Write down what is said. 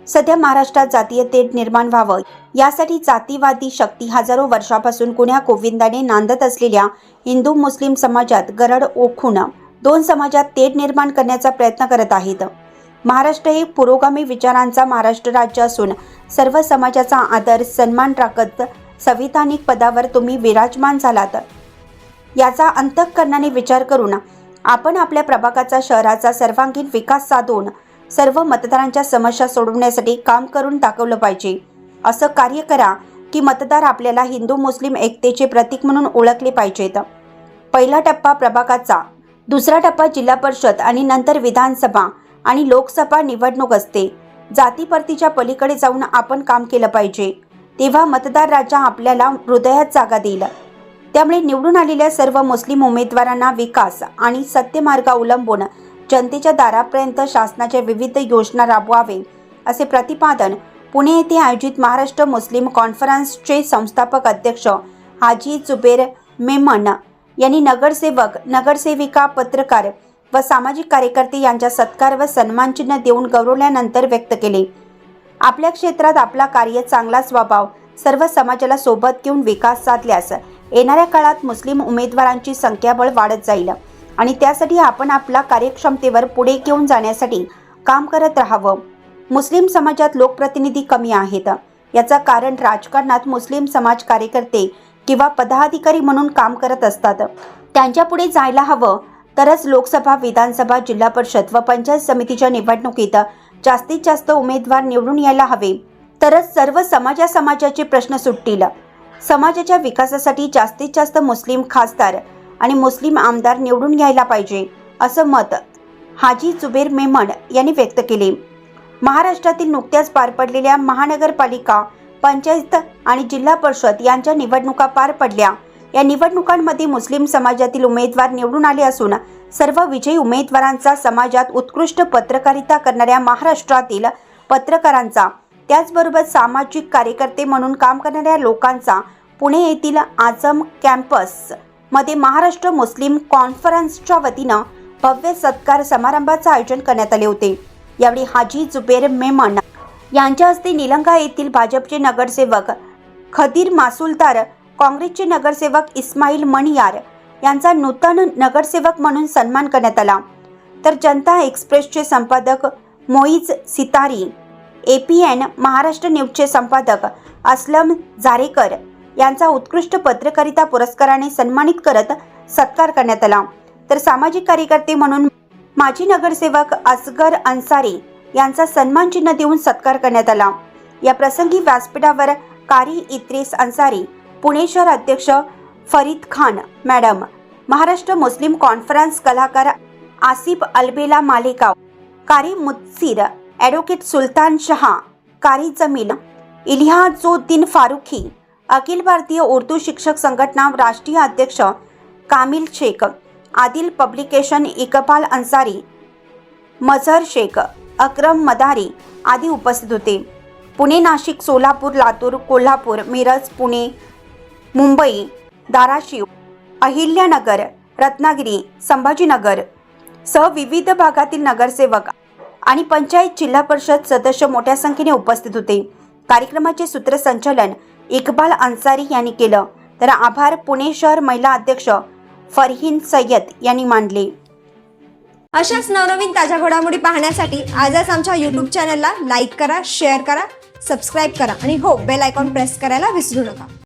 सध्या महाराष्ट्रात जातीय तेढ निर्माण व्हावं यासाठी जातीवादी शक्ती हजारो वर्षापासून कुण्या गोविंदाने नांदत असलेल्या हिंदू मुस्लिम समाजात गरड ओखून दोन समाजात तेढ निर्माण करण्याचा प्रयत्न करत आहेत। महाराष्ट्र हे पुरोगामी विचारांचा महाराष्ट्र राज्य असून सर्व समाजाचा आदर सन्मान राखत संविधानिक पदावर तुम्ही विराजमान झालात याचा अंतःकरणाने विचार करून आपण आपल्या प्रभागाचा शहराचा सर्वांगीण विकास साधून सर्व मतदारांच्या समस्या सोडवण्यासाठी काम करून दाखवलं पाहिजे। असं कार्य करा की मतदार आपल्याला हिंदू मुस्लिम एकतेचे प्रतीक म्हणून ओळखले पाहिजेत। पहिला टप्पा प्रभागाचा, दुसरा टप्पा जिल्हा परिषद आणि नंतर विधानसभा आणि लोकसभा निवडणूक असते। जातीपातीच्या पलीकडे जाऊन आपण काम केलं पाहिजे, तेव्हा मतदार राजा आपल्याला हृदयात जागा देईल। त्यामुळे निवडून आलेल्या सर्व मुस्लिम उमेदवारांना विकास आणि सत्यमार्ग अवलंबून जनतेच्या दारापर्यंत शासनाच्या विविध योजना राबवावे असे प्रतिपादन पुणे येथे आयोजित महाराष्ट्र मुस्लिम कॉन्फरन्सचे संस्थापक अध्यक्ष हाजी जुबेर मेमन यांनी नगरसेवक, नगरसेविका, पत्रकार व सामाजिक कार्यकर्ते यांच्या सत्कार व सन्मानचिन्ह देऊन गौरवल्यानंतर व्यक्त केले। आपल्या क्षेत्रात आपला कार्य चांगला स्वभाव सर्व समाजाला सोबत घेऊन विकास साधल्यास येणाऱ्या काळात मुस्लिम उमेदवारांची संख्याबळ वाढत जाईल आणि त्यासाठी आपण आपला कार्यक्षमतेवर पुढे घेऊन जाण्यासाठी काम करत राहावं। मुस्लिम समाजात लोकप्रतिनिधी कमी आहेत, याचा कारण राजकारणात मुस्लिम समाज कार्यकर्ते किंवा पदाधिकारी म्हणून काम करत असतात। त्यांच्या पुढे जायला हवं तरच लोकसभा, विधानसभा, जिल्हा परिषद व पंचायत समितीच्या निवडणुकीत जास्तीत जास्त उमेदवार निवडून यायला हवे, तरच सर्व समाजाचे प्रश्न सुटतील। समाजाच्या विकासासाठी जास्तीत जास्त मुस्लिम खासदार आणि मुस्लिम आमदार निवडून यायला पाहिजे, असं मत हाजी जुबेर मेमन यांनी व्यक्त केले। महाराष्ट्रातील नुकत्याच पार पडलेल्या महानगरपालिका, पंचायत आणि जिल्हा परिषद यांच्या निवडणुका पार पडल्या। या निवडणुकांमध्ये मुस्लिम समाजातील उमेदवार निवडून आले असून सर्व विजयी उमेदवारांचा समाजात उत्कृष्ट पत्रकारिता करणाऱ्या महाराष्ट्रातील पत्रकारांचा, त्याचबरोबर सामाजिक कार्यकर्ते म्हणून काम करणाऱ्या लोकांचा पुणे येथील आझम कॅम्पस मध्ये महाराष्ट्र मुस्लिम कॉन्फरन्सच्या वतीनं भव्य सत्कार समारंभाचं आयोजन करण्यात आले होते। यावेळी हाजी जुबेर मेमन यांच्या हस्ते निलंगा येथील भाजपचे नगरसेवक खदीर मासुलदार, काँग्रेसचे नगरसेवक इस्माईल मणियार यांचा नूतन नगरसेवक म्हणून सन्मान करण्यात आला। तर जनता एक्सप्रेसचे संपादक मोईज सितारी, APN महाराष्ट्र न्यूजचे संपादक असलम जारेकर यांचा उत्कृष्ट पत्रकारिता पुरस्काराने सन्मानित करत सत्कार करण्यात आला। तर सामाजिक कार्यकर्ते म्हणून माजी नगरसेवक असगर अन्सारी यांचा सन्मान चिन्ह देऊन सत्कार करण्यात आला। या प्रसंगी व्यासपीठावर कारी इद्रिस अन्सारी, पुणे शहर अध्यक्ष फरीद खान मॅडम, महाराष्ट्र मुस्लिम कॉन्फरन्स कलाकार आसिफ अलबेला मालेगाव, कारी मुत्सीर, ॲडव्होकेट सुलतान शहा, कारी जमील, इलियाजुद्दीन फारुखी, अखिल भारतीय उर्दू शिक्षक संघटना राष्ट्रीय अध्यक्ष कामिल शेख, आदिल पब्लिकेशन इकबाल अन्सारी, मजहर शेख, अक्रम मदारी आदी उपस्थित होते। पुणे, नाशिक, सोलापूर, लातूर, कोल्हापूर, मिरज, पुणे, मुंबई, धाराशिव, अहिल्यानगर, रत्नागिरी, संभाजीनगर सह विविध भागातील नगरसेवक आणि पंचायत, जिल्हा परिषद सदस्य मोठ्या संख्येने उपस्थित होते। कार्यक्रमाचे सूत्रसंचालन इकबाल अन्सारी यांनी केलं, तर आभार पुणे शहर महिला अध्यक्ष फरहीन सय्यद यांनी मानले। अशाच नवनवीन ताज्या घडामोडी पाहण्यासाठी आजच आमच्या YouTube चॅनलला लाईक करा, शेअर करा, सबस्क्राईब करा आणि हो, बेल आयकॉन प्रेस करायला विसरू नका।